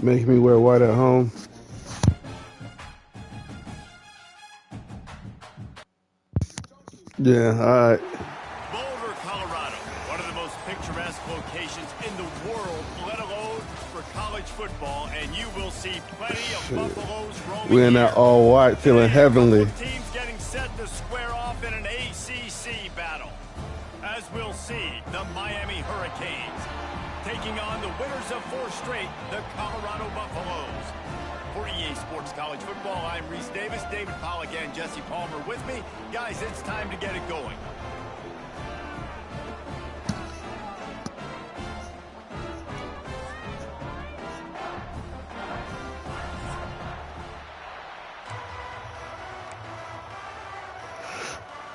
Make me wear white at home. Yeah, all right. Boulder, Colorado, one of the most picturesque locations in the world, let alone for college football, and you will see plenty of Buffaloes roaming We're in that all white, feeling heavenly. Teams getting set to square off in an ACC battle. As we'll see, the Miami Hurricanes taking on the winners of 4 straight, the Colorado Buffaloes. For EA Sports College Football, I'm Reese Davis, David Pollack, and Jesse Palmer with me. Guys, it's time to get it going.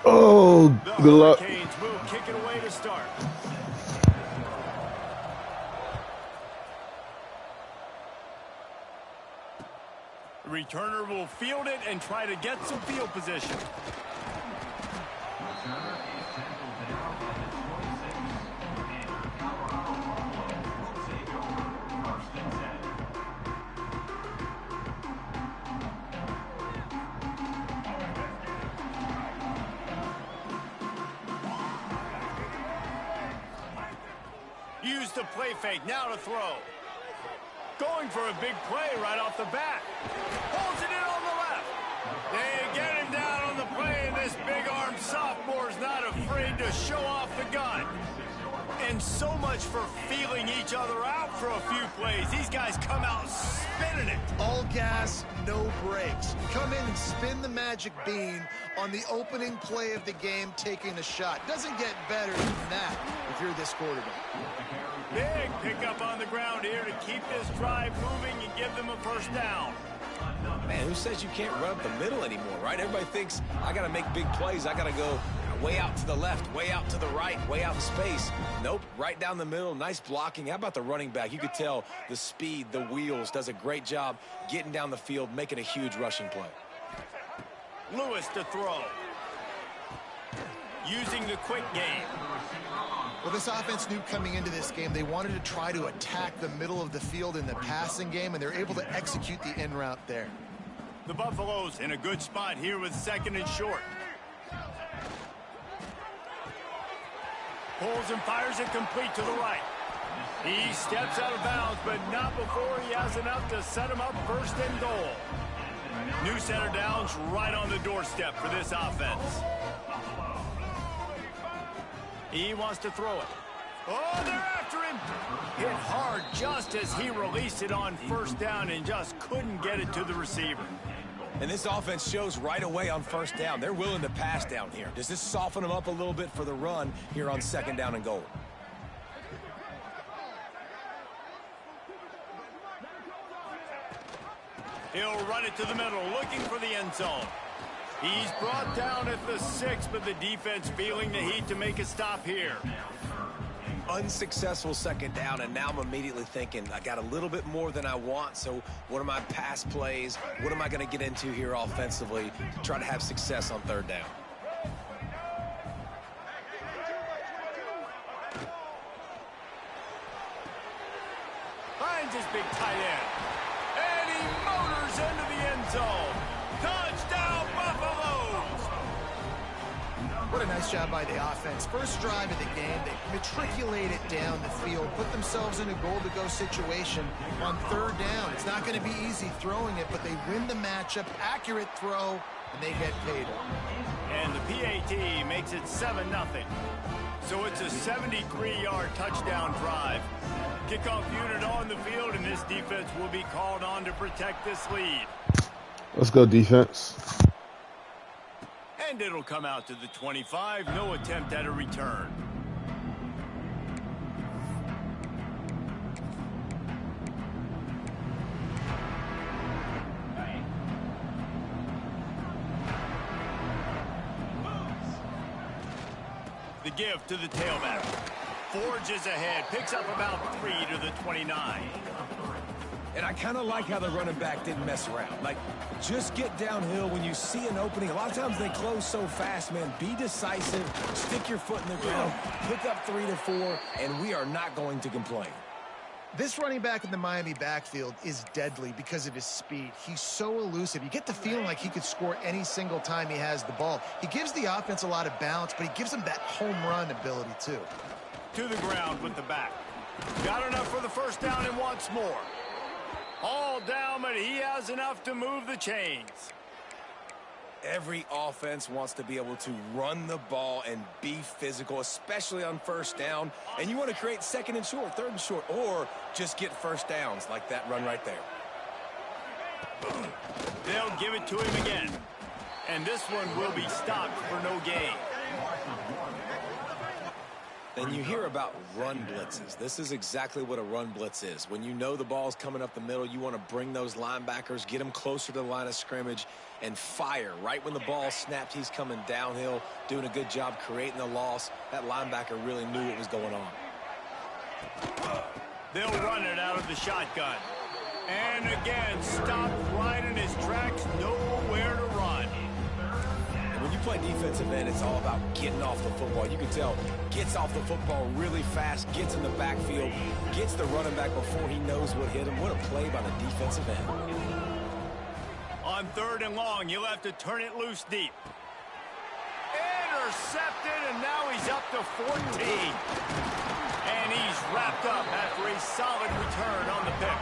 Oh, good luck. Hurricanes will kick it away to start. The returner will field it and try to get some field position. Use the play fake, now to throw. Going for a big play right off the bat. Holds it in on the left. They get him down on the play, and this big-armed sophomore is not afraid to show off the gun. And so much for feeling each other out for a few plays. These guys come out spinning it. All gas, no brakes. Come in and spin the magic bean on the opening play of the game, taking a shot. Doesn't get better than that if you're this quarterback. Big pickup on the ground here to keep this drive moving and give them a first down. Man, who says you can't run up the middle anymore, right? Everybody thinks I got to make big plays. I got to go way out to the left, way out to the right, way out in space. Nope, right down the middle. Nice blocking. How about the running back? You could tell the speed, the wheels, does a great job getting down the field, making a huge rushing play. Lewis to throw. Using the quick game. Well, this offense knew coming into this game they wanted to try to attack the middle of the field in the passing game, and they're able to execute the in route there. The Buffaloes in a good spot here with 2nd and short. Pulls and fires it complete to the right. He steps out of bounds, but not before he has enough to set him up 1st and goal. New center downs right on the doorstep for this offense. He wants to throw it. Oh, they're after him. Hit hard just as he released it on 1st down and just couldn't get it to the receiver. And this offense shows right away on 1st down. They're willing to pass down here. Does this soften them up a little bit for the run here on 2nd down and goal? He'll run it to the middle, looking for the end zone. He's brought down at the 6, but the defense feeling the heat to make a stop here. Unsuccessful 2nd down, and now I'm immediately thinking I got a little bit more than I want, so what are my pass plays? What am I going to get into here offensively to try to have success on 3rd down? Finds his big tight end. And he motors into the end zone. Touchdown, Buffaloes! What a nice job by the offense. First drive of the game, they matriculate it down the field, put themselves in a goal-to-go situation on 3rd down. It's not going to be easy throwing it, but they win the matchup, accurate throw, and they get paid. And the PAT makes it 7-0. So it's a 73-yard touchdown drive. Kickoff unit on the field, and this defense will be called on to protect this lead. Let's go, defense. And it'll come out to the 25. No attempt at a return. The give to the tailback. Forges ahead. Picks up about 3 to the 29. And I kind of like how the running back didn't mess around. Like, just get downhill when you see an opening. A lot of times they close so fast, man. Be decisive. Stick your foot in the ground. Pick up 3 to 4, and we are not going to complain. This running back in the Miami backfield is deadly because of his speed. He's so elusive. You get the feeling like he could score any single time he has the ball. He gives the offense a lot of balance, but he gives them that home run ability too. To the ground with the back. Got enough for the first down and wants more. All down, but he has enough to move the chains. Every offense wants to be able to run the ball and be physical, especially on first down. And you want to create second and short, third and short, or just get first downs like that run right there. They'll give it to him again. And this one will be stopped for no gain. And you hear about run blitzes. This is exactly what a run blitz is. When you know the ball's coming up the middle, you want to bring those linebackers, get them closer to the line of scrimmage, and fire. Right when the ball snapped, he's coming downhill, doing a good job creating the loss. That linebacker really knew what was going on. They'll run it out of the shotgun. And again, stopped right in his tracks, nowhere to run. When you play defensive end, it's all about getting off the football. You can tell, gets off the football really fast, gets in the backfield, gets the running back before he knows what hit him. What a play by the defensive end. On 3rd and long, you'll have to turn it loose deep. Intercepted, and now he's up to 14. And he's wrapped up after a solid return on the pick.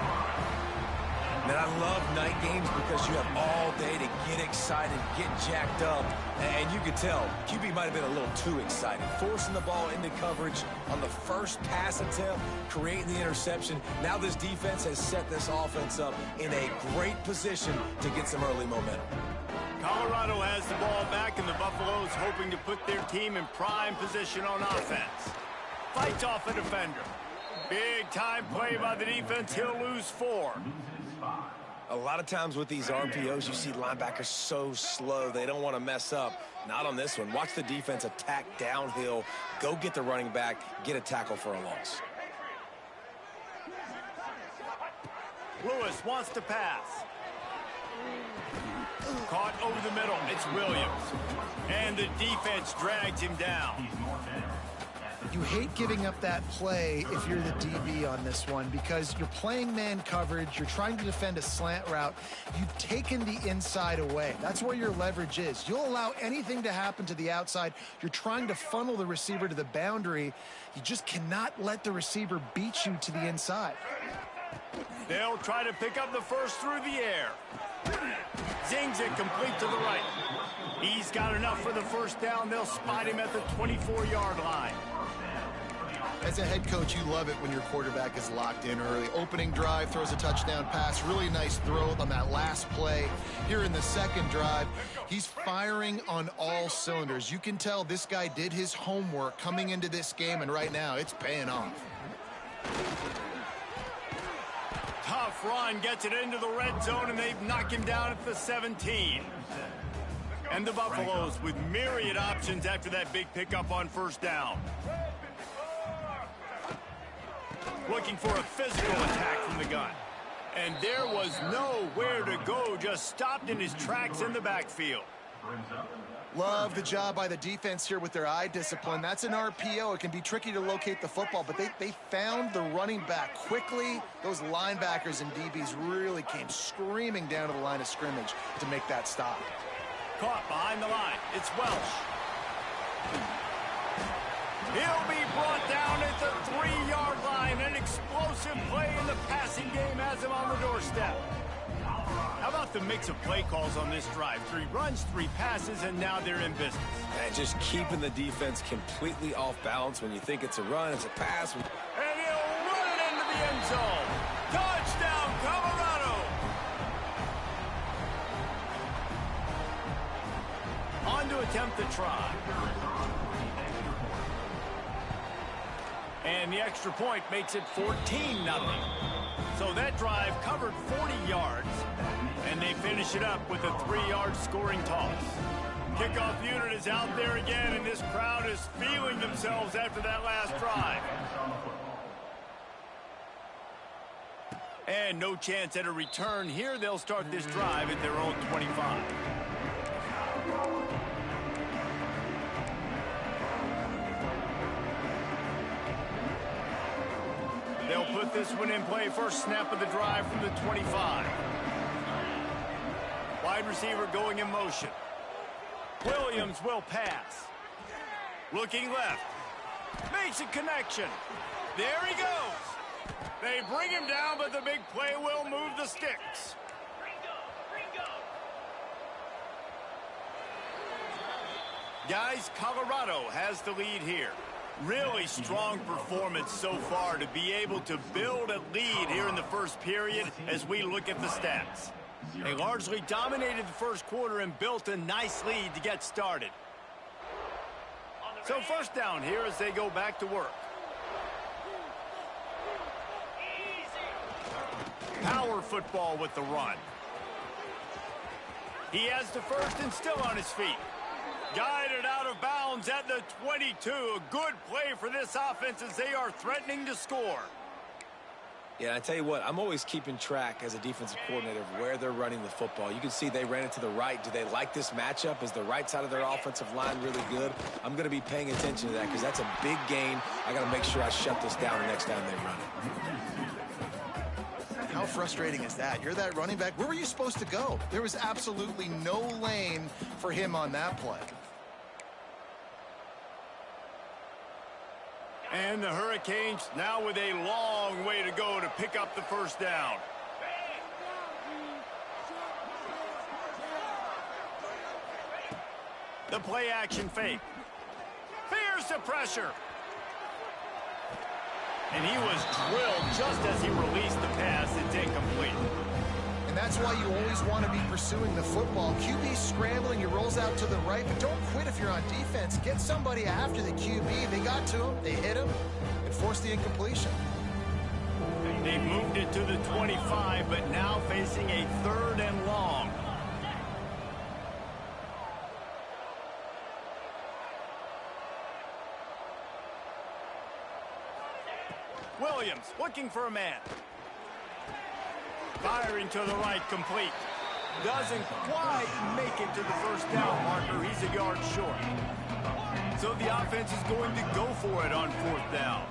Man, I love night games because you have all day to get excited, get jacked up, and you can tell QB might have been a little too excited. Forcing the ball into coverage on the first pass attempt, creating the interception. Now this defense has set this offense up in a great position to get some early momentum. Colorado has the ball back, and the Buffaloes hoping to put their team in prime position on offense. Fights off a defender. Big time play by the defense. He'll lose 4. A lot of times with these RPOs, you see linebackers so slow, they don't want to mess up. Not on this one. Watch the defense attack downhill, go get the running back, get a tackle for a loss. Lewis wants to pass. Caught over the middle. It's Williams. And the defense drags him down. You hate giving up that play if you're the DB on this one because you're playing man coverage, you're trying to defend a slant route, you've taken the inside away. That's where your leverage is. You'll allow anything to happen to the outside. You're trying to funnel the receiver to the boundary. You just cannot let the receiver beat you to the inside. They'll try to pick up the first through the air. Zings it complete to the right. He's got enough for the first down. They'll spot him at the 24-yard line. As a head coach, you love it when your quarterback is locked in early. Opening drive, throws a touchdown pass. Really nice throw on that last play. Here in the second drive, he's firing on all cylinders. You can tell this guy did his homework coming into this game, and right now it's paying off. Tough run, gets it into the red zone, and they've knocked him down at the 17. And the Buffaloes with myriad options after that big pickup on first down. Looking for a physical attack from the gun. And there was nowhere to go, just stopped in his tracks in the backfield. Love the job by the defense here with their eye discipline. That's an RPO. It can be tricky to locate the football, but they found the running back quickly. Those linebackers and DBs really came screaming down to the line of scrimmage to make that stop. Caught behind the line. It's Welsh. He'll be brought down at the 3-yard line. An explosive play in the passing game has him on the doorstep. How about the mix of play calls on this drive? 3 runs, 3 passes, and now they're in business. And just keeping the defense completely off balance. When you think it's a run, it's a pass. And he'll run it into the end zone. Touchdown, Colorado! On to attempt the try. And the extra point makes it 14-0. So that drive covered 40 yards, and they finish it up with a 3-yard scoring toss. Kickoff unit is out there again, and this crowd is feeling themselves after that last drive. And no chance at a return here. They'll start this drive at their own 25. They'll put this one in play. First snap of the drive from the 25. Wide receiver going in motion. Williams will pass. Looking left. Makes a connection. There he goes. They bring him down, but the big play will move the sticks. Guys, Colorado has the lead here. Really strong performance so far to be able to build a lead here in the first period as we look at the stats. They largely dominated the first quarter and built a nice lead to get started. So first down here as they go back to work. Power football with the run. He has the first and still on his feet. Guided out of bounds at the 22. A good play for this offense as they are threatening to score. Yeah, I tell you what, I'm always keeping track as a defensive coordinator of where they're running the football. You can see they ran it to the right. Do they like this matchup? Is the right side of their offensive line really good? I'm going to be paying attention to that because that's a big gain. I got to make sure I shut this down the next time they run it. How frustrating is that? You're that running back. Where were you supposed to go? There was absolutely no lane for him on that play. And the Hurricanes now with a long way to go to pick up the first down. The play action fake. Fears the pressure. And he was drilled just as he released the pass. It's incomplete. And that's why you always want to be pursuing the football. QB scrambling, he rolls out to the right, but don't quit if you're on defense. Get somebody after the QB. They got to him, they hit him, and forced the incompletion. They moved it to the 25, but now facing a third and long. Williams looking for a man. Firing to the right, complete. Doesn't quite make it to the first down marker. He's a yard short. So the offense is going to go for it on fourth down.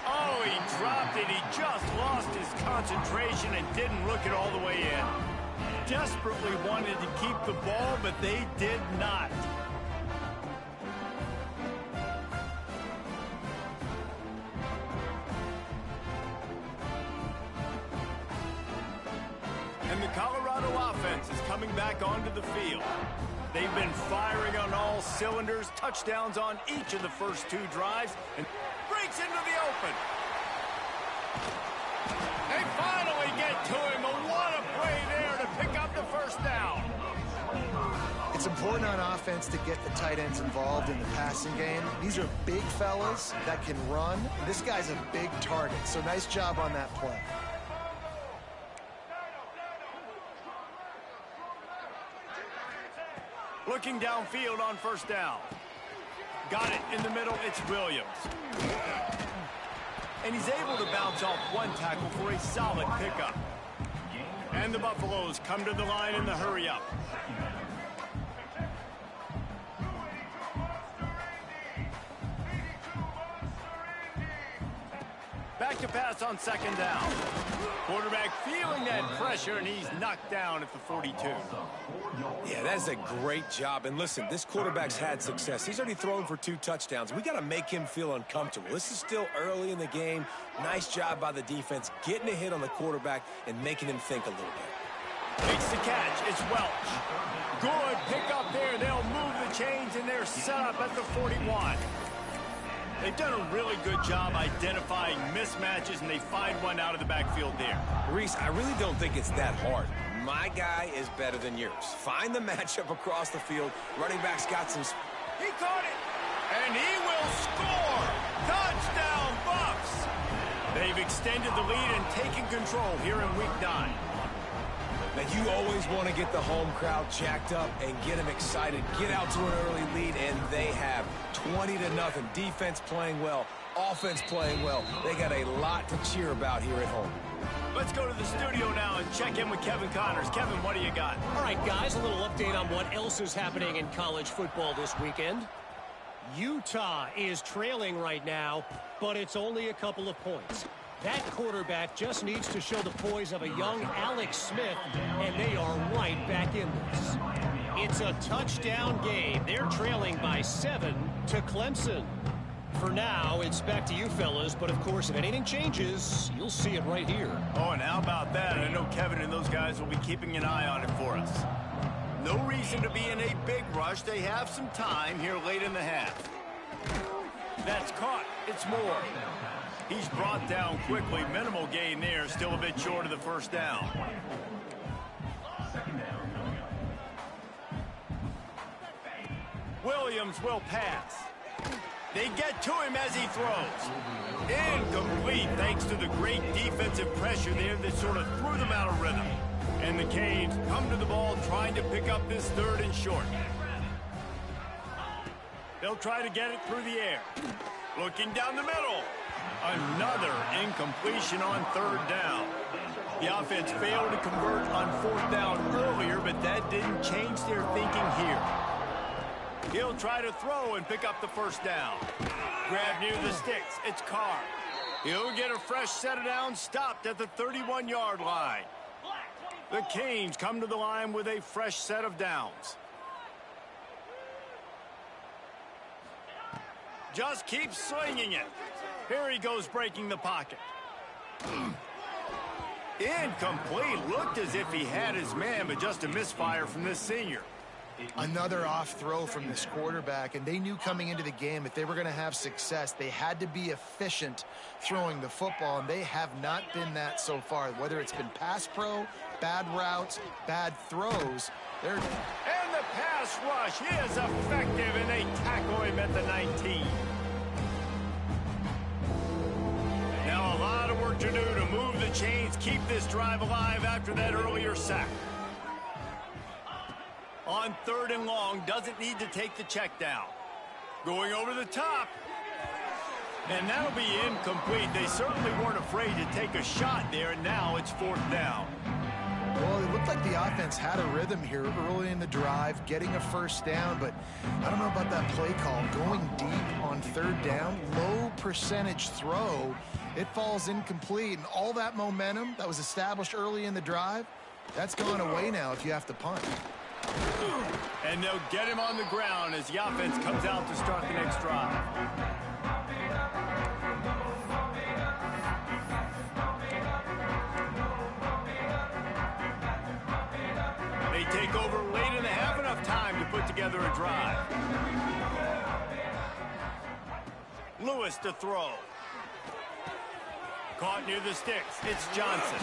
Oh, he dropped it. He just lost his concentration and didn't look it all the way in. Desperately wanted to keep the ball, but they did not. And the Colorado offense is coming back onto the field. They've been firing on all cylinders, touchdowns on each of the first two drives, and breaks into the open. They finally get to him, and what a play there to pick up the first down. It's important on offense to get the tight ends involved in the passing game. These are big fellas that can run. This guy's a big target, so nice job on that play. Looking downfield on first down. Got it in the middle, it's Williams. And he's able to bounce off one tackle for a solid pickup. And the Buffaloes come to the line in the hurry-up. Back to pass on second down. Quarterback feeling that pressure, and he's knocked down at the 42. Yeah, that's a great job. And listen, this quarterback's had success. He's already thrown for 2 touchdowns. We got to make him feel uncomfortable. This is still early in the game. Nice job by the defense, getting a hit on the quarterback and making him think a little bit. Makes the catch. It's Welch. Good pick up there. They'll move the chains, and they're set up at the 41. They've done a really good job identifying mismatches, and they find one out of the backfield there. Reese, I really don't think it's that hard. My guy is better than yours. Find the matchup across the field. Running back's got some... He caught it, and he will score. Touchdown, Buffs. They've extended the lead and taken control here in Week 9. Now, you always want to get the home crowd jacked up and get them excited. Get out to an early lead, and they have 20-0. Defense playing well, offense playing well. They got a lot to cheer about here at home. Let's go to the studio now and check in with Kevin Connors. Kevin, what do you got? All right, guys, a little update on what else is happening in college football this weekend. Utah is trailing right now, but it's only a couple of points. That quarterback just needs to show the poise of a young Alex Smith, and they are right back in this. It's a touchdown game. They're trailing by 7 to Clemson. For now, it's back to you fellas, but of course, if anything changes, you'll see it right here. Oh, and how about that? I know Kevin and those guys will be keeping an eye on it for us. No reason to be in a big rush. They have some time here late in the half. That's caught. It's Moore. He's brought down quickly. Minimal gain there. Still a bit short of the first down. Williams will pass. They get to him as he throws. Incomplete thanks to the great defensive pressure there that sort of threw them out of rhythm. And the Canes come to the ball trying to pick up this 3rd and short. They'll try to get it through the air. Looking down the middle. Another incompletion on 3rd down. The offense failed to convert on 4th down earlier, but that didn't change their thinking here. He'll try to throw and pick up the first down. Grab near the sticks. It's Carr. He'll get a fresh set of downs stopped at the 31-yard line. The Canes come to the line with a fresh set of downs. Just keeps slinging it. Here he goes breaking the pocket. Incomplete. Looked as if he had his man, but just a misfire from this senior. Another off throw from this quarterback, and they knew coming into the game if they were going to have success, they had to be efficient throwing the football, and they have not been that so far. Whether it's been pass pro, bad routes, bad throws, they're... And the pass rush is effective, and they tackle him at the 19. Now a lot of work to do to move the chains, keep this drive alive after that earlier sack. On 3rd and long, doesn't need to take the check down. Going over the top. And that'll be incomplete. They certainly weren't afraid to take a shot there, and now it's 4th down. Well, it looked like the offense had a rhythm here early in the drive, getting a first down, but I don't know about that play call. Going deep on 3rd down, low percentage throw, it falls incomplete, and all that momentum that was established early in the drive, that's gone away now if you have to punt. And they'll get him on the ground as the offense comes out to start the next drive. They take over late and they have enough time to put together a drive. Lewis to throw. Caught near the sticks. It's Johnson.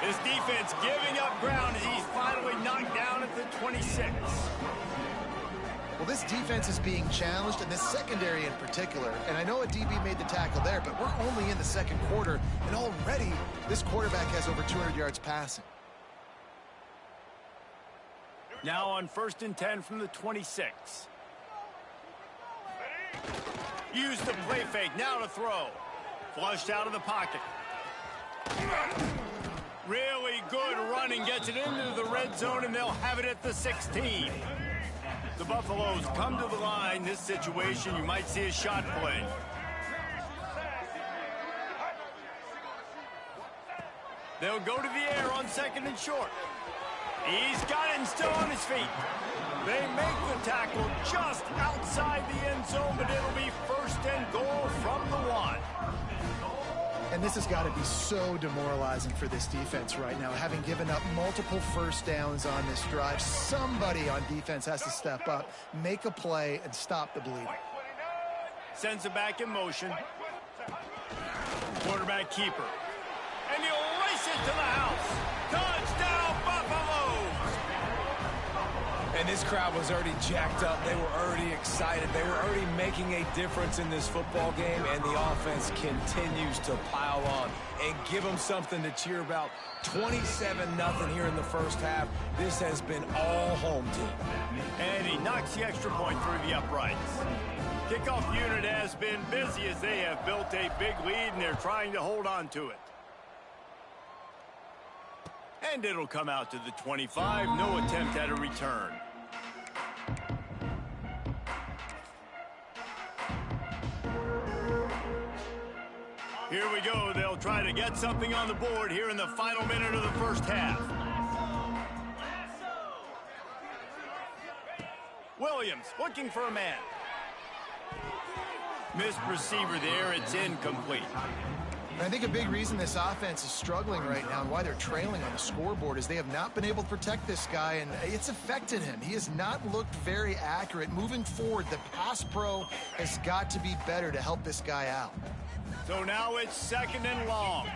His defense giving up ground as he's finally knocked down at the 26. Well, this defense is being challenged, and this secondary in particular. And I know a DB made the tackle there, but we're only in the 2nd quarter, and already this quarterback has over 200 yards passing. Now on 1st and 10 from the 26. Use the play fake. Now to throw. Flushed out of the pocket. Really good running. Gets it into the red zone, and they'll have it at the 16. The Buffaloes come to the line. This situation, you might see a shot play. They'll go to the air on 2nd and short. He's got it and still on his feet. They make the tackle just outside the end zone, but it'll be 1st and goal from the 1. And this has got to be so demoralizing for this defense right now, having given up multiple first downs on this drive. Somebody on defense has to step up, make a play, and stop the bleeding. Sends it back in motion. Quarterback keeper. And he'll race it to the house. Touchdown, Buffaloes! And this crowd was already jacked up. They were already excited. They were already making a difference in this football game, and the offense continues to pile on and give them something to cheer about. 27-0 here in the first half. This has been all home team. And he knocks the extra point through the uprights. Kickoff unit has been busy as they have built a big lead, and they're trying to hold on to it. And it'll come out to the 25. No attempt at a return. Here we go. They'll try to get something on the board here in the final minute of the first half. Williams looking for a man. Missed receiver there. It's incomplete. I think a big reason this offense is struggling right now and why they're trailing on the scoreboard is they have not been able to protect this guy, and it's affected him. He has not looked very accurate. Moving forward, the pass pro has got to be better to help this guy out. So now it's 2nd and long.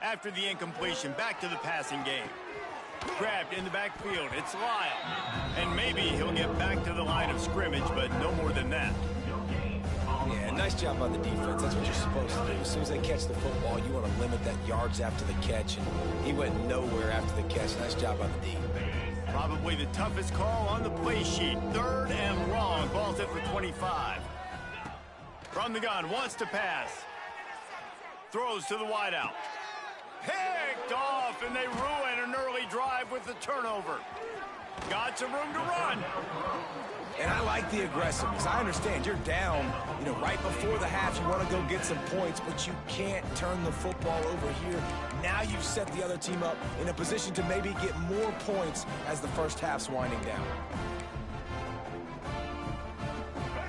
After the incompletion, back to the passing game. Grabbed in the backfield. It's Lyle. And maybe he'll get back to the line of scrimmage, but no more than that. Yeah, nice job on the defense. That's what you're supposed to do. As soon as they catch the football, you want to limit that yards after the catch, and he went nowhere after the catch. Nice job on the D. Probably the toughest call on the play sheet. 3rd and long. Ball's at the 25. From the gun, wants to pass. Throws to the wideout. Picked off, and they ruin an early drive with the turnover. Got some room to run. And I like the aggressiveness. I understand you're down, right before the half. You want to go get some points, but you can't turn the football over here. Now you've set the other team up in a position to maybe get more points as the first half's winding down.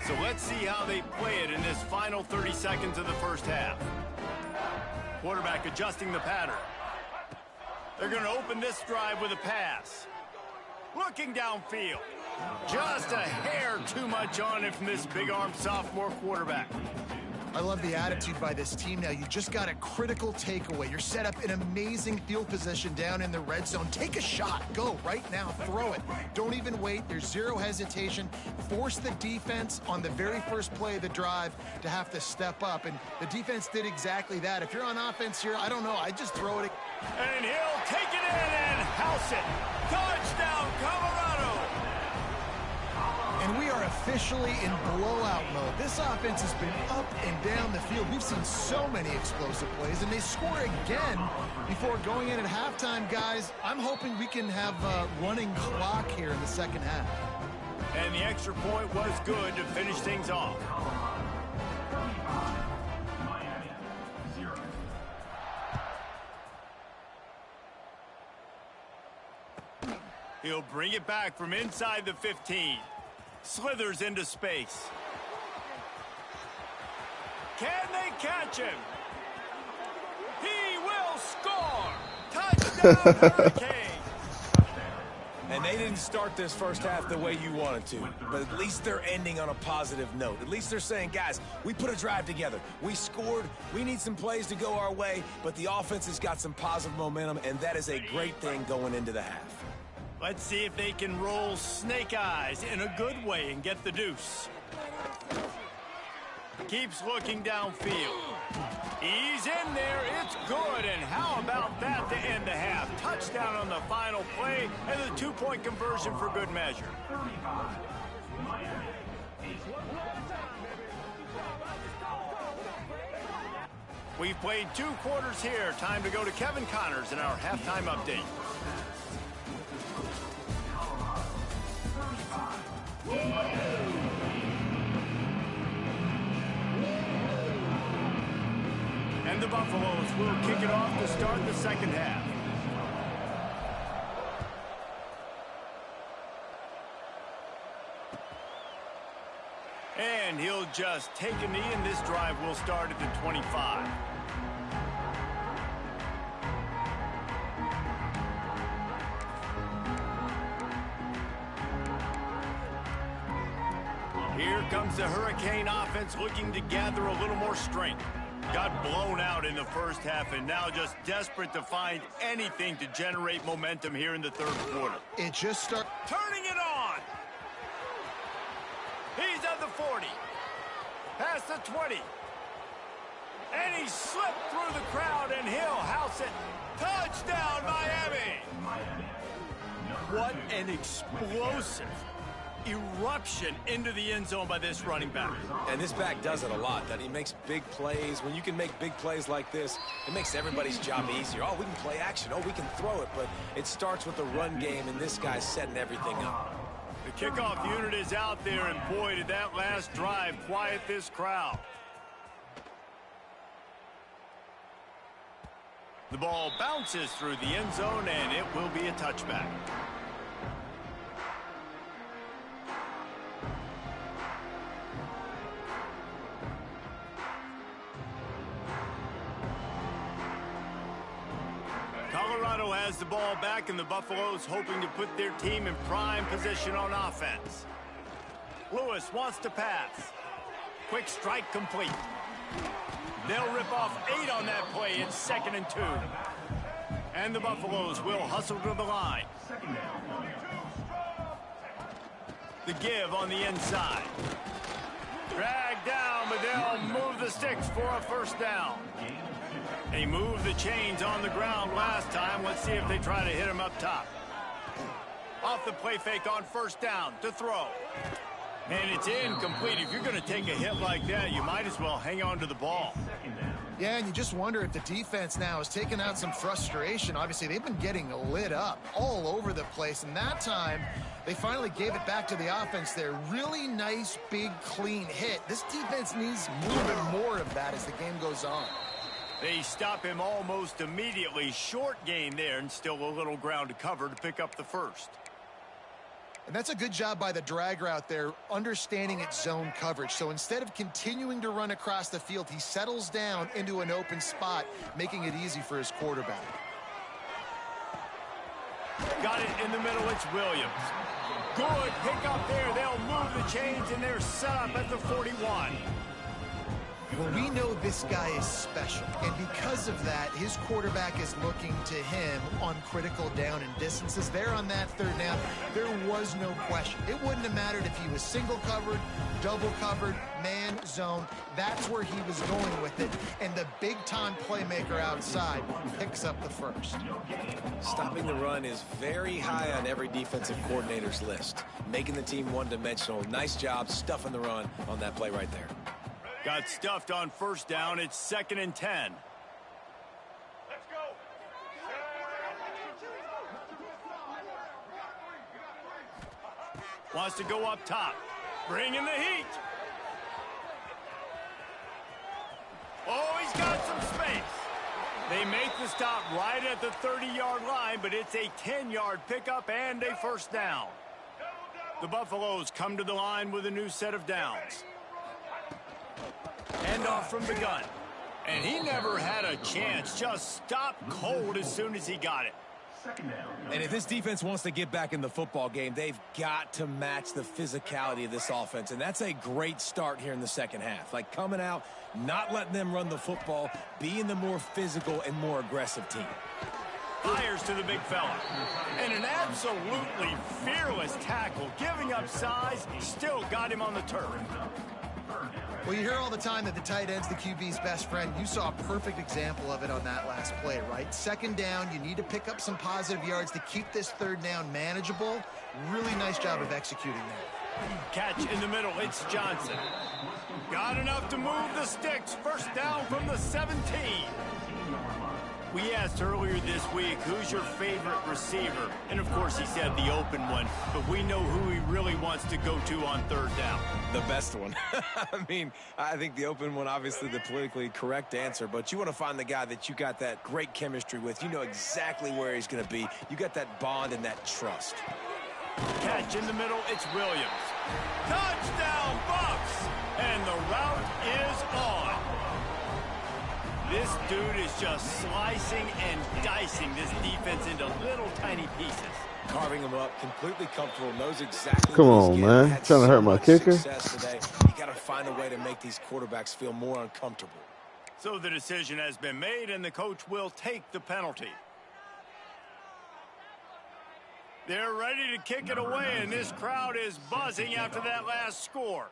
So let's see how they play it in this final 30 seconds of the first half. Quarterback adjusting the pattern. They're going to open this drive with a pass. Looking downfield. Just a hair too much on it from this big-armed sophomore quarterback. I love the attitude by this team now. You just got a critical takeaway. You're set up in amazing field position down in the red zone. Take a shot. Go right now. Throw it. Don't even wait. There's zero hesitation. Force the defense on the very first play of the drive to have to step up. And the defense did exactly that. If you're on offense here, I don't know. I just throw it. And he'll take it in and house it. Touchdown, Colorado. And we are officially in blowout mode. This offense has been up and down the field. We've seen so many explosive plays, and they score again before going in at halftime, guys. I'm hoping we can have a running clock here in the second half. And the extra point was good to finish things off. He'll bring it back from inside the 15. Slithers into space. Can they catch him? He will score! Touchdown, Hurricane! And they didn't start this first half the way you wanted to, but at least they're ending on a positive note. At least they're saying, guys, we put a drive together. We scored. We need some plays to go our way, but the offense has got some positive momentum, and that is a great thing going into the half. Let's see if they can roll snake eyes in a good way and get the deuce. Keeps looking downfield. He's in there. It's good. And how about that to end the half? Touchdown on the final play and the 2-point conversion for good measure. We've played 2 quarters here. Time to go to Kevin Connors in our halftime update. And the Buffaloes will kick it off to start the second half. And he'll just take a knee, and this drive will start at the 25. Here comes the Hurricane offense looking to gather a little more strength. Got blown out in the first half and now just desperate to find anything to generate momentum here in the third quarter. It just started. Turning it on. He's at the 40. Past the 20. And he slipped through the crowd and he'll house it. Touchdown, Miami. What an explosive eruption into the end zone by this running back. And this back does it a lot, that he makes big plays. When you can make big plays like this, it makes everybody's job easier. Oh, we can play action. Oh, we can throw it. But it starts with the run game, and this guy's setting everything up. The kickoff unit is out there, and boy, did that last drive quiet this crowd. The ball bounces through the end zone, and it will be a touchback. Colorado has the ball back, and the Buffaloes hoping to put their team in prime position on offense. Lewis wants to pass. Quick strike complete. They'll rip off 8 on that play. It's 2nd and 2. And the Buffaloes will hustle to the line. The give on the inside. Dragged down, but they'll move the sticks for a first down. They moved the chains on the ground last time. Let's see if they try to hit him up top. Off the play fake on first down to throw. And it's incomplete. If you're going to take a hit like that, you might as well hang on to the ball. Yeah, and you just wonder if the defense now is taking out some frustration. Obviously, they've been getting lit up all over the place, and that time they finally gave it back to the offense there. Really nice, big, clean hit. This defense needs a little bit more of that as the game goes on. They stop him almost immediately. Short gain there, and still a little ground to cover to pick up the first. And that's a good job by the drag route there, understanding its zone coverage. So instead of continuing to run across the field, he settles down into an open spot, making it easy for his quarterback. Got it in the middle. It's Williams. Good pick up there. They'll move the chains, and they're set up at the 41. Well, we know this guy is special, and because of that, his quarterback is looking to him on critical down and distances. There on that third down, there was no question. It wouldn't have mattered if he was single covered, double covered, man, zone. That's where he was going with it, and the big-time playmaker outside picks up the first. Stopping the run is very high on every defensive coordinator's list. Making the team one-dimensional. Nice job stuffing the run on that play right there. Got stuffed on first down. It's 2nd and 10. Let's go. Wants to go up top. Bring in the heat. Oh, he's got some space. They make the stop right at the 30-yard line, but it's a 10-yard pickup and a first down. The Buffaloes come to the line with a new set of downs. Hand off from the gun. And he never had a chance. Just stopped cold as soon as he got it. And if this defense wants to get back in the football game, they've got to match the physicality of this offense. And that's a great start here in the second half. Like coming out, not letting them run the football, being the more physical and more aggressive team. Fires to the big fella. And an absolutely fearless tackle. Giving up size, still got him on the turf. Well, you hear all the time that the tight end's the QB's best friend. You saw a perfect example of it on that last play, right? Second down, you need to pick up some positive yards to keep this third down manageable. Really nice job of executing that. Catch in the middle. It's Johnson. Got enough to move the sticks. First down from the 17. We asked earlier this week, who's your favorite receiver? And, of course, he said the open one. But we know who he really wants to go to on third down. The best one. I mean, I think the open one, obviously the politically correct answer. But you want to find the guy that you got that great chemistry with. You know exactly where he's going to be. You got that bond and that trust. Catch in the middle. It's Williams. Touchdown, Bucks! And the route is on. This dude is just slicing and dicing this defense into little tiny pieces. Carving them up, completely comfortable, knows exactly. Come on, man. Trying to hurt my kicker. Today. You got to find a way to make these quarterbacks feel more uncomfortable. So the decision has been made, and the coach will take the penalty. They're ready to kick it away, and this crowd is buzzing after that last score.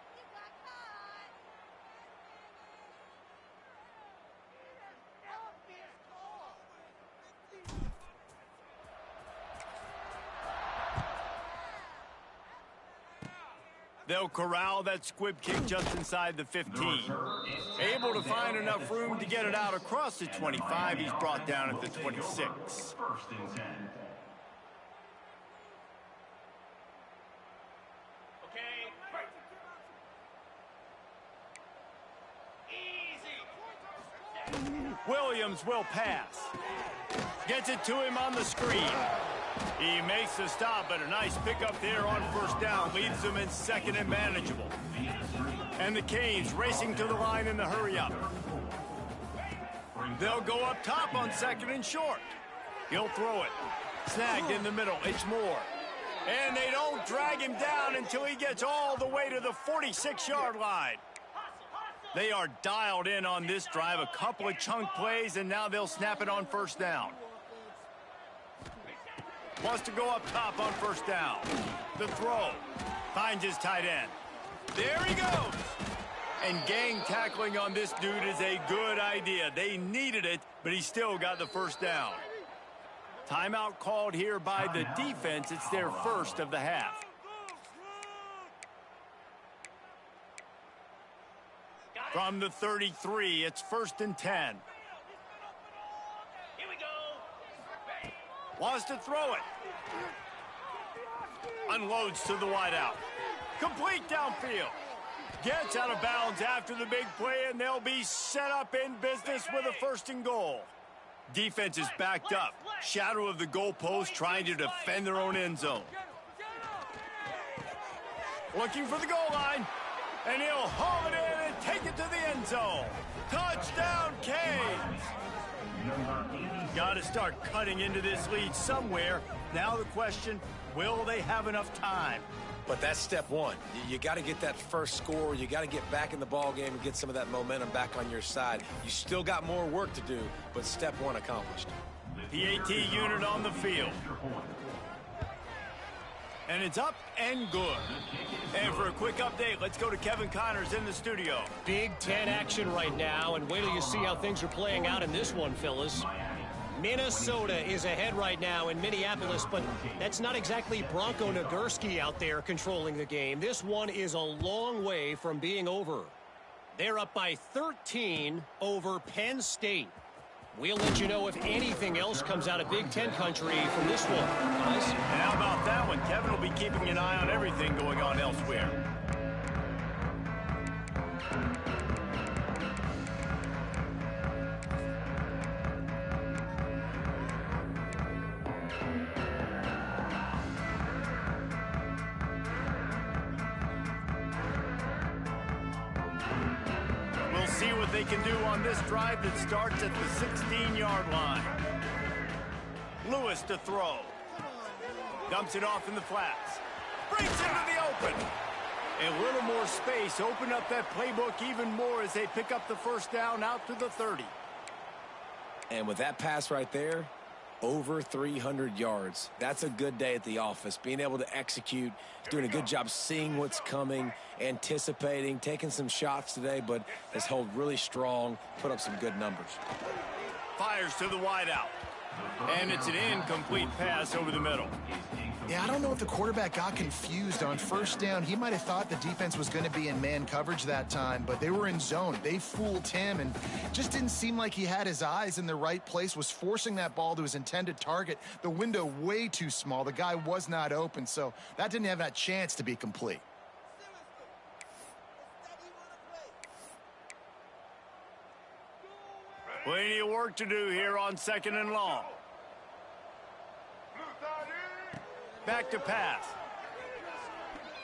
They'll corral that squib kick just inside the 15. Able to find enough room to get it out across the 25. He's brought down at the 26. Williams will pass. Gets it to him on the screen. He makes the stop, but a nice pickup there on first down. Leaves them in second and manageable. And the Canes racing to the line in the hurry-up. They'll go up top on second and short. He'll throw it. Snagged in the middle. It's Moore. And they don't drag him down until he gets all the way to the 46-yard line. They are dialed in on this drive. A couple of chunk plays, and now they'll snap it on first down. Wants to go up top on first down. The throw. Finds his tight end. There he goes. And gang tackling on this dude is a good idea. They needed it, but he still got the first down. Timeout called here by the defense. It's their first of the half. From the 33, it's 1st and 10. Here we go. Wants to throw it. Unloads to the wideout. Complete downfield. Gets out of bounds after the big play, and they'll be set up in business with a 1st and goal. Defense is backed up. Shadow of the goalpost, trying to defend their own end zone. Looking for the goal line. And he'll haul it in and take it to the end zone. Touchdown, Canes! Got to start cutting into this lead somewhere. Now the question, will they have enough time? But that's step one. You got to get that first score. You got to get back in the ball game and get some of that momentum back on your side. You still got more work to do, but step one accomplished. PAT unit on the field. And it's up and good. And for a quick update, let's go to Kevin Connors in the studio. Big Ten action right now, and wait till you see how things are playing out in this one, fellas. Minnesota is ahead right now in Minneapolis, but that's not exactly Bronco Nagurski out there controlling the game. This one is a long way from being over. They're up by 13 over Penn State. We'll let you know if anything else comes out of Big Ten country from this one, guys. And how about that one? Kevin will be keeping an eye on everything going on elsewhere. See what they can do on this drive that starts at the 16-yard line. Lewis to throw. Dumps it off in the flats. Brings into the open. A little more space. Open up that playbook even more as they pick up the first down out to the 30. And with that pass right there, over 300 yards. That's a good day at the office. Being able to execute, doing a good job seeing what's coming, anticipating, taking some shots today, but has held really strong, put up some good numbers. Fires to the wideout. And it's an incomplete pass over the middle. Yeah, I don't know if the quarterback got confused on first down. He might have thought the defense was going to be in man coverage that time, but they were in zone. They fooled him and just didn't seem like he had his eyes in the right place, was forcing that ball to his intended target. The window way too small. The guy was not open, so that didn't have that chance to be complete. Plenty of work to do here on 2nd and long. Back to pass.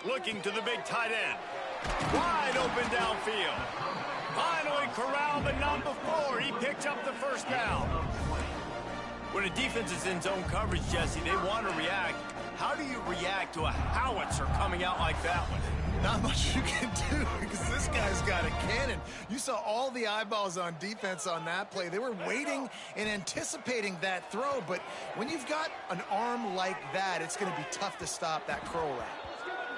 Looking to the big tight end. Wide open downfield. Finally corralled, but not before. He picks up the first down. When a defense is in zone coverage, Jesse, they want to react. How do you react to a howitzer coming out like that one? Not much you can do because this guy's got a cannon. You saw all the eyeballs on defense on that play. They were waiting and anticipating that throw, but when you've got an arm like that, it's going to be tough to stop that curl route.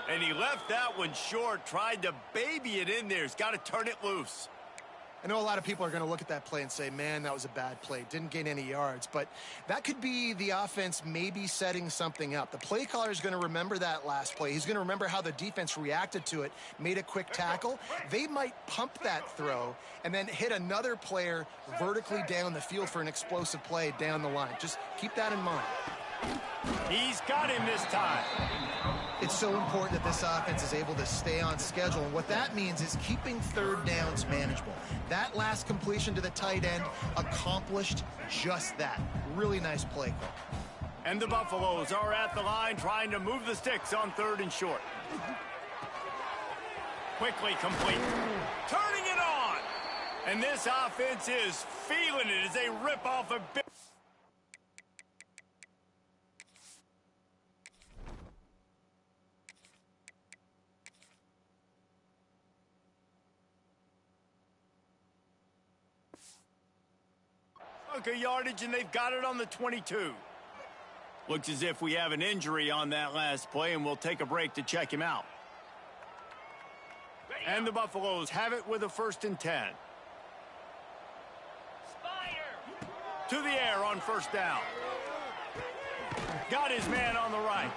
And he left that one short, tried to baby it in there. He's got to turn it loose. I know a lot of people are going to look at that play and say, man, that was a bad play. Didn't gain any yards. But that could be the offense maybe setting something up. The play caller is going to remember that last play. He's going to remember how the defense reacted to it, made a quick tackle. They might pump that throw and then hit another player vertically down the field for an explosive play down the line. Just keep that in mind. He's got him this time. It's so important that this offense is able to stay on schedule, and what that means is keeping third downs manageable. That last completion to the tight end accomplished just that. Really nice play call. And the Buffaloes are at the line trying to move the sticks on 3rd and short. Quickly complete. Turning it on. And this offense is feeling it as they rip off a big... yardage, and they've got it on the 22. Looks as if we have an injury on that last play, and we'll take a break to check him out. And the Buffaloes have it with a 1st and 10. To the air on 1st down. Got his man on the right.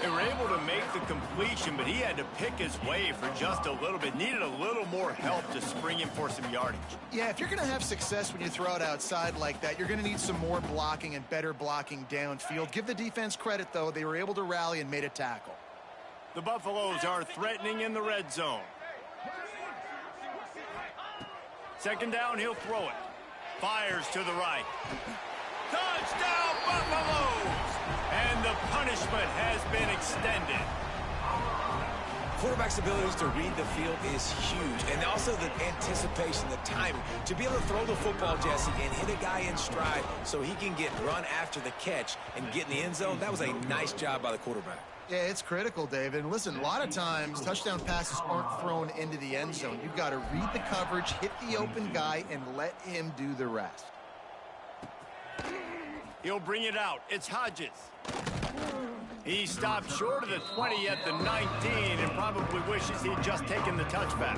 They were able to make the completion, but he had to pick his way for just a little bit. Needed a little more help to spring him for some yardage. Yeah, if you're going to have success when you throw it outside like that, you're going to need some more blocking and better blocking downfield. Give the defense credit, though. They were able to rally and made a tackle. The Buffaloes are threatening in the red zone. 2nd down, he'll throw it. Fires to the right. Touchdown, Buffaloes! And the punishment has been extended. Quarterback's abilities to read the field is huge, and also the anticipation, the timing. To be able to throw the football, Jesse, and hit a guy in stride so he can get run after the catch and get in the end zone, that was a nice job by the quarterback. Yeah, it's critical, David. And listen, a lot of times, touchdown passes aren't thrown into the end zone. You've got to read the coverage, hit the open guy, and let him do the rest. He'll bring it out. It's Hodges. He stopped short of the 20 at the 19 and probably wishes he'd just taken the touchback.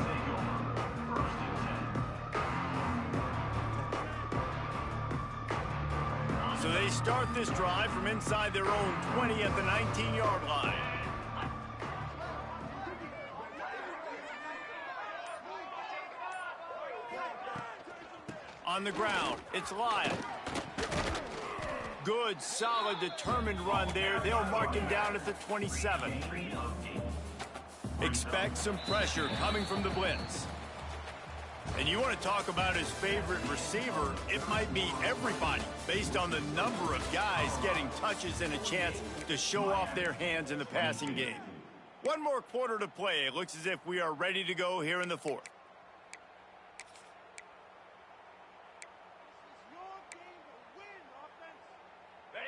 So they start this drive from inside their own 20 at the 19-yard line. On the ground, it's Lyle. Good, solid, determined run there. They'll mark him down at the 27. Expect some pressure coming from the blitz. And you want to talk about his favorite receiver, it might be everybody, based on the number of guys getting touches and a chance to show off their hands in the passing game. One more quarter to play. It looks as if we are ready to go here in the 4th.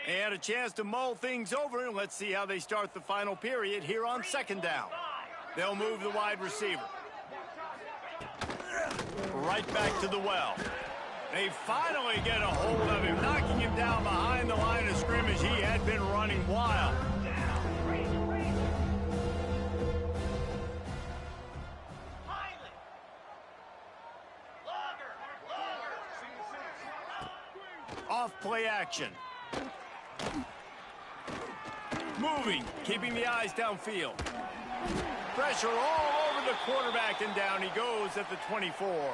And a chance to mull things over, and let's see how they start the final period here on 2nd down. They'll move the wide receiver. Right back to the well. They finally get a hold of him, knocking him down behind the line of scrimmage. He had been running wild. Off play action. Moving, keeping the eyes downfield. Pressure all over the quarterback, and down he goes at the 24.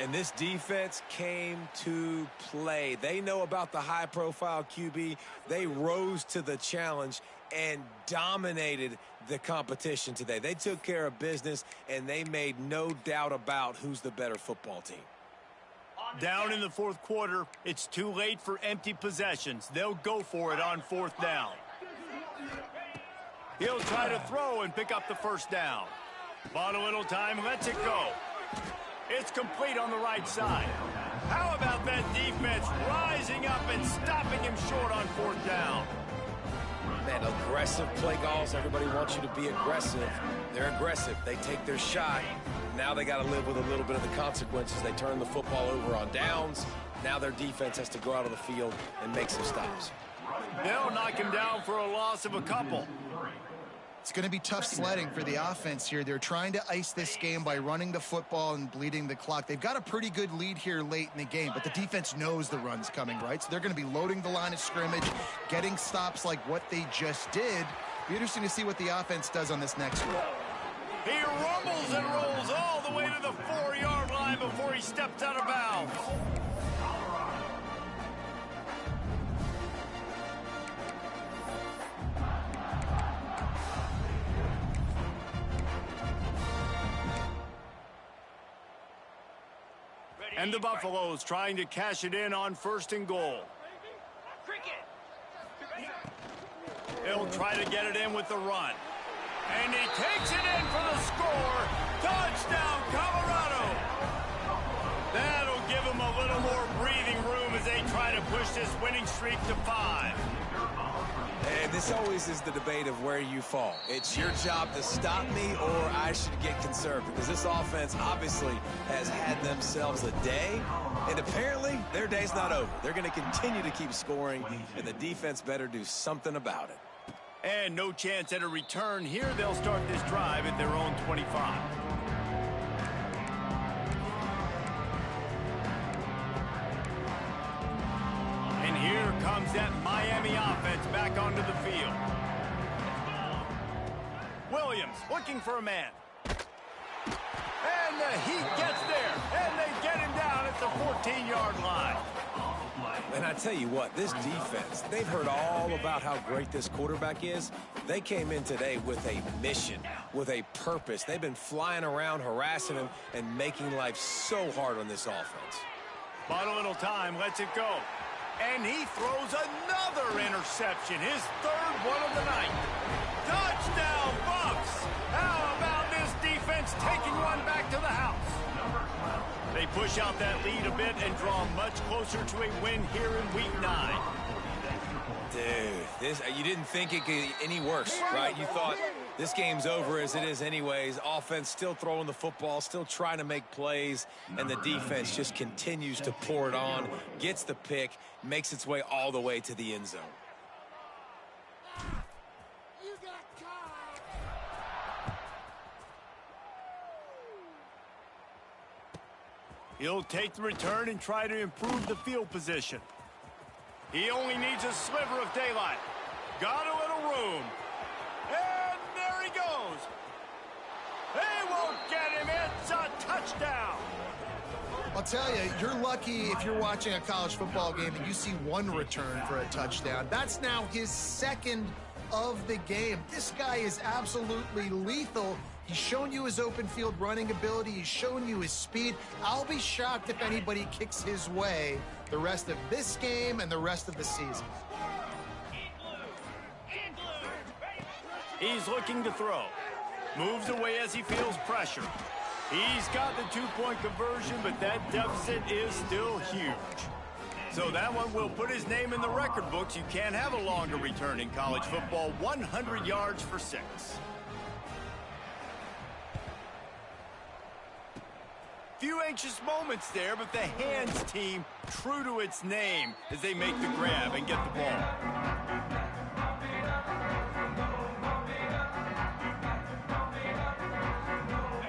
And this defense came to play. They know about the high-profile QB. They rose to the challenge and dominated the competition today. They took care of business, and they made no doubt about who's the better football team. Down in the 4th quarter, it's too late for empty possessions. They'll go for it on 4th down. He'll try to throw and pick up the 1st down. Bought a little time, lets it go. It's complete on the right side. How about that defense rising up and stopping him short on 4th down? Man, aggressive play calls. Everybody wants you to be aggressive. They're aggressive. They take their shot. Now they got to live with a little bit of the consequences. They turn the football over on downs. Now their defense has to go out of the field and make some stops. They'll knock him down for a loss of a couple. It's going to be tough sledding for the offense here. They're trying to ice this game by running the football and bleeding the clock. They've got a pretty good lead here late in the game, but the defense knows the run's coming, right? So they're going to be loading the line of scrimmage, getting stops like what they just did. Be interesting to see what the offense does on this next one. He rumbles and rolls all the way to the 4-yard line before he steps out of bounds. And the Buffaloes trying to cash it in on 1st and goal. He'll try to get it in with the run. And he takes it in for the score. Touchdown, Colorado. That'll give him a little more breathing room as they try to push this winning streak to 5. And this always is the debate of where you fall. It's your job to stop me or I should get conserved, because this offense obviously has had themselves a day, and apparently their day's not over. They're going to continue to keep scoring, and the defense better do something about it. And no chance at a return here. They'll start this drive at their own 25. And here comes that Miami offense back onto the field. Williams looking for a man. And the Heat gets there. And they get him down at the 14-yard line. And I tell you what, this defense, they've heard all about how great this quarterback is. They came in today with a mission, with a purpose. They've been flying around, harassing him, and making life so hard on this offense. But a little time, lets it go. And he throws another interception, his 3rd one of the night. Touchdown, Bucs! How about this defense taking one back to the house? They push out that lead a bit and draw much closer to a win here in Week 9. Dude, you didn't think it could get any worse, right? You thought this game's over as it is anyways. Offense still throwing the football, still trying to make plays, and the defense just continues to pour it on, gets the pick, makes its way all the way to the end zone. He'll take the return and try to improve the field position. He only needs a sliver of daylight. Got a little room. And there he goes. They won't get him. It's a touchdown. I'll tell you, you're lucky if you're watching a college football game and you see one return for a touchdown. That's now his 2nd of the game. This guy is absolutely lethal. He's shown you his open field running ability. He's shown you his speed. I'll be shocked if anybody kicks his way the rest of this game and the rest of the season. He's looking to throw. Moves away as he feels pressure. He's got the 2-point conversion, but that deficit is still huge. So that one will put his name in the record books. You can't have a longer return in college football. 100 yards for 6. Few anxious moments there, but the hands team true to its name as they make the grab and get the ball.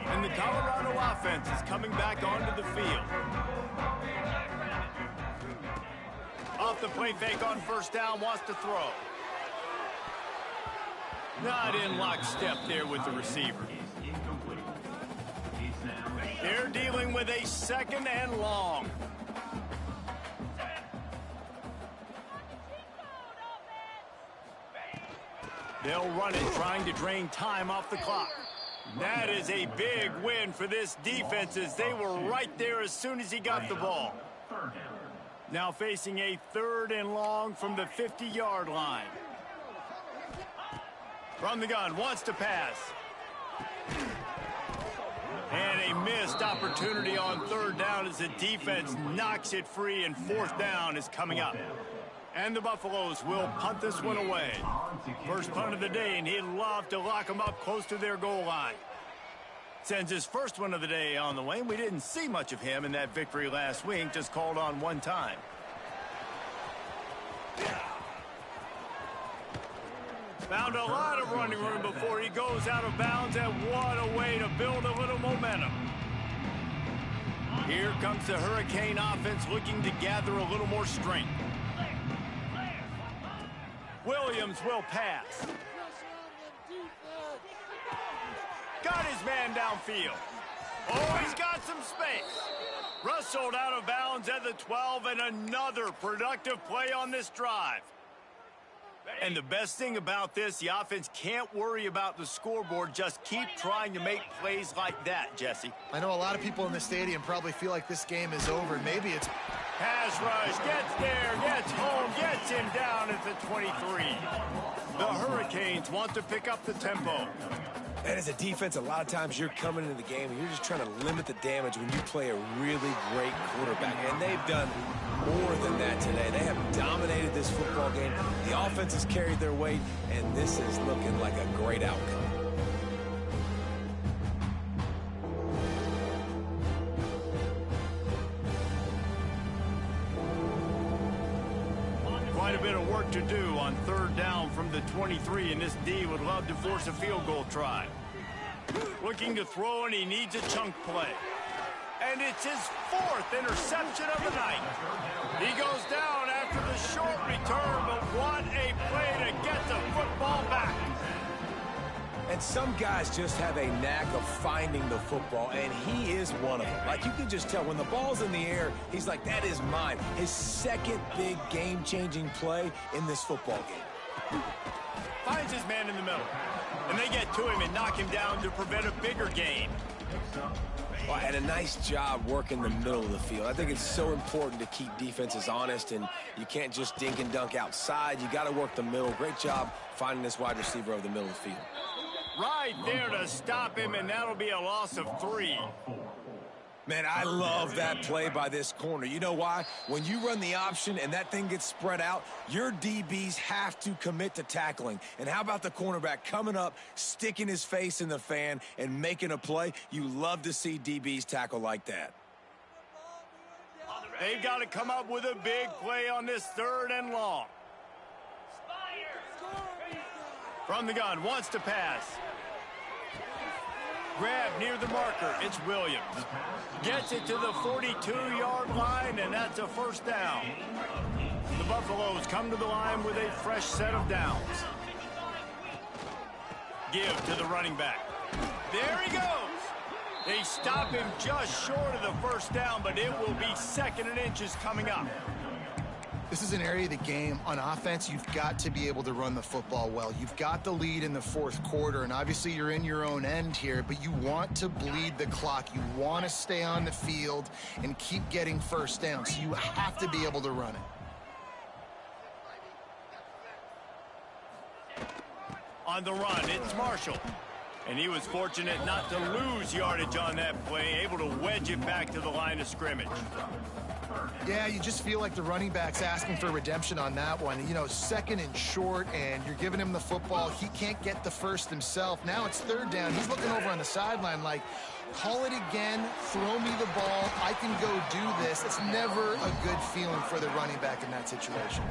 And the Colorado offense is coming back onto the field. Off the play fake on 1st down, wants to throw. Not in lockstep there with the receiver. They're dealing with a 2nd and long. They'll run it, trying to drain time off the clock. That is a big win for this defense as they were right there as soon as he got the ball. Now facing a 3rd and long from the 50-yard line. From the gun, wants to pass. And a missed opportunity on 3rd down as the defense knocks it free, and 4th down is coming up. And the Buffaloes will punt this one away. First punt of the day, and he'd love to lock them up close to their goal line. Sends his first one of the day on the way. We didn't see much of him in that victory last week, just called on one time. Found a lot of running room before he goes out of bounds, and what a way to build a little momentum. Here comes the Hurricane offense looking to gather a little more strength. Williams will pass. Got his man downfield. Oh, he's got some space. Rustled out of bounds at the 12, and another productive play on this drive. And the best thing about this, the offense can't worry about the scoreboard. Just keep trying to make plays like that, Jesse. I know a lot of people in the stadium probably feel like this game is over. Maybe it's... Pass rush, gets there, gets home, gets him down at the 23. The Hurricanes want to pick up the tempo. And as a defense, a lot of times you're coming into the game and you're just trying to limit the damage when you play a really great quarterback. And they've done more than that today. They have dominated this football game. The offense has carried their weight, and this is looking like a great outcome. Quite a bit of work to do on third down from the 23, and this D would love to force a field goal try. Looking to throw, and he needs a chunk play. And it's his 4th interception of the night. He goes down after the short return, but what a play to get the football back. And some guys just have a knack of finding the football, and he is one of them. Like, you can just tell when the ball's in the air, he's like, that is mine. His second big game-changing play in this football game. Finds his man in the middle. And they get to him and knock him down to prevent a bigger gain. Well, and a nice job working the middle of the field. I think it's so important to keep defenses honest, and you can't just dink and dunk outside. You got to work the middle. Great job finding this wide receiver over the middle of the field. Right there to stop him, and that'll be a loss of 3. Man, I love that play by this corner. You know why? When you run the option and that thing gets spread out, your DBs have to commit to tackling. And how about the cornerback coming up, sticking his face in the fan, and making a play? You love to see DBs tackle like that. They've got to come up with a big play on this 3rd and long. From the gun, wants to pass. Grab near the marker, it's Williams. Gets it to the 42-yard line, and that's a first down. The Buffaloes come to the line with a fresh set of downs. Give to the running back. There he goes. They stop him just short of the first down, but it will be 2nd and inches coming up. This is an area of the game. On offense, you've got to be able to run the football well. You've got the lead in the 4th quarter, and obviously you're in your own end here, but you want to bleed the clock. You want to stay on the field and keep getting first down, so you have to be able to run it. On the run, it's Marshall. And he was fortunate not to lose yardage on that play, able to wedge it back to the line of scrimmage. Yeah, you just feel like the running back's asking for redemption on that one. You know, 2nd and short, and you're giving him the football. He can't get the first himself. Now it's 3rd down. He's looking over on the sideline like, call it again, throw me the ball, I can go do this. It's never a good feeling for the running back in that situation.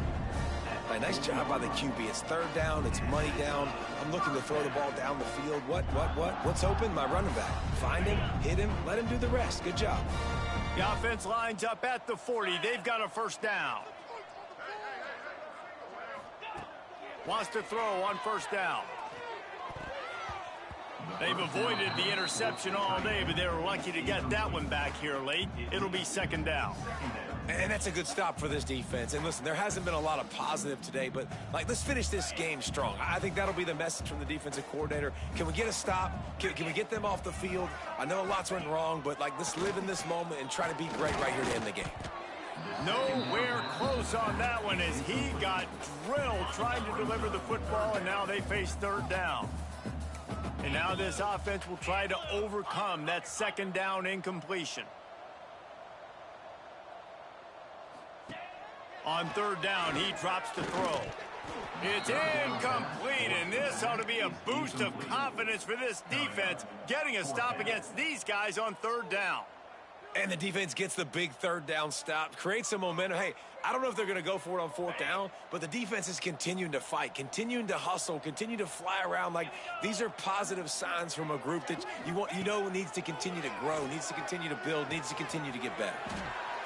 Right, nice job by the QB. It's 3rd down. It's money down. I'm looking to throw the ball down the field. What's open? My running back. Find him, hit him, let him do the rest. Good job. The offense lines up at the 40. They've got a first down. Wants to throw on first down. They've avoided the interception all day, but they were lucky to get that one back here late. It'll be 2nd down. And that's a good stop for this defense. And listen, there hasn't been a lot of positive today, but like, let's finish this game strong. I think that'll be the message from the defensive coordinator. Can we get a stop? Can we get them off the field? I know lots went wrong, but like, let's live in this moment and try to be great right here to end the game. Nowhere close on that one as he got drilled trying to deliver the football, and now they face 3rd down. And now this offense will try to overcome that 2nd down incompletion. On 3rd down, he drops to throw. It's incomplete, and this ought to be a boost of confidence for this defense, getting a stop against these guys on 3rd down. And the defense gets the big 3rd down stop, creates some momentum. Hey, I don't know if they're going to go for it on 4th down, but the defense is continuing to fight, continuing to hustle, continue to fly around. Like, these are positive signs from a group that you know needs to continue to grow, needs to continue to build, needs to continue to get better.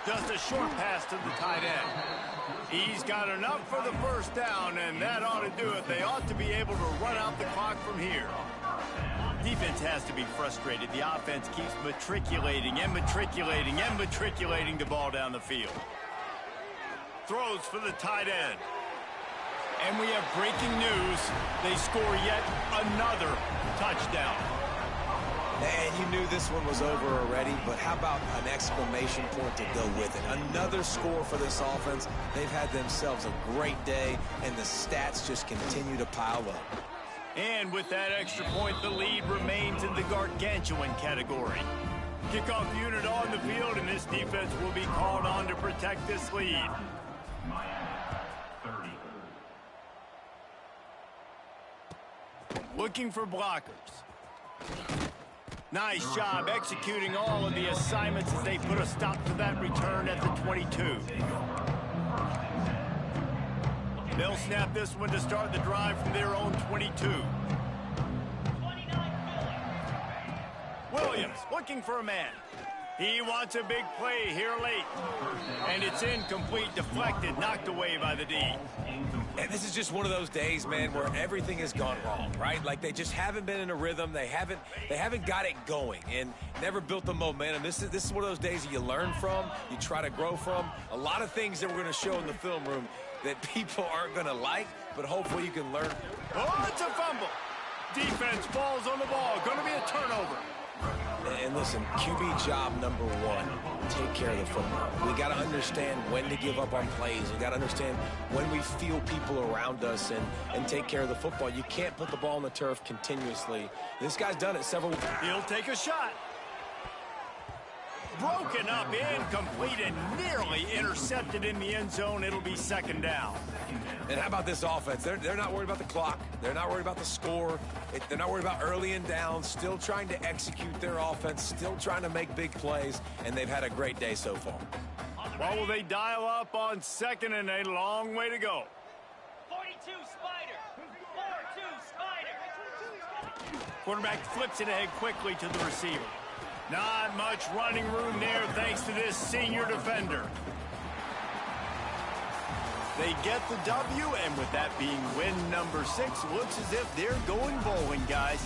Just a short pass to the tight end. He's got enough for the first down, and that ought to do it. They ought to be able to run out the clock from here. Defense has to be frustrated. The offense keeps matriculating and matriculating and matriculating the ball down the field. Throws for the tight end. And we have breaking news. They score yet another touchdown. And you knew this one was over already, but how about an exclamation point to go with it? Another score for this offense. They've had themselves a great day, and the stats just continue to pile up. And with that extra point, the lead remains in the gargantuan category. Kickoff unit on the field, and this defense will be called on to protect this lead. Looking for blockers. Nice job executing all of the assignments as they put a stop to that return at the 22. They'll snap this one to start the drive from their own 22. Williams looking for a man. He wants a big play here late. And it's incomplete, deflected, knocked away by the D. And this is just one of those days, man, where everything has gone wrong, right? Like they just haven't been in a rhythm. They haven't got it going and never built the momentum. This is one of those days that you learn from, you try to grow from. A lot of things that we're going to show in the film room that people aren't going to like, but hopefully you can learn. Oh, it's a fumble. Defense falls on the ball. Going to be a turnover. And listen, QB job number one, take care of the football. We got to understand when to give up on plays. We got to understand when we feel people around us and take care of the football. You can't put the ball on the turf continuously. This guy's done it several. He'll take a shot. Broken up, incomplete, and nearly intercepted in the end zone. It'll be second down. And how about this offense? They're not worried about the clock. They're not worried about the score. They're not worried about early and down. Still trying to execute their offense. Still trying to make big plays. And they've had a great day so far. Well, will they dial up on second and a long way to go? 42 Spider. 42 Spider. Quarterback flips it ahead quickly to the receiver. Not much running room there thanks to this senior defender. They get the W, and with that being win number 6, looks as if they're going bowling, guys.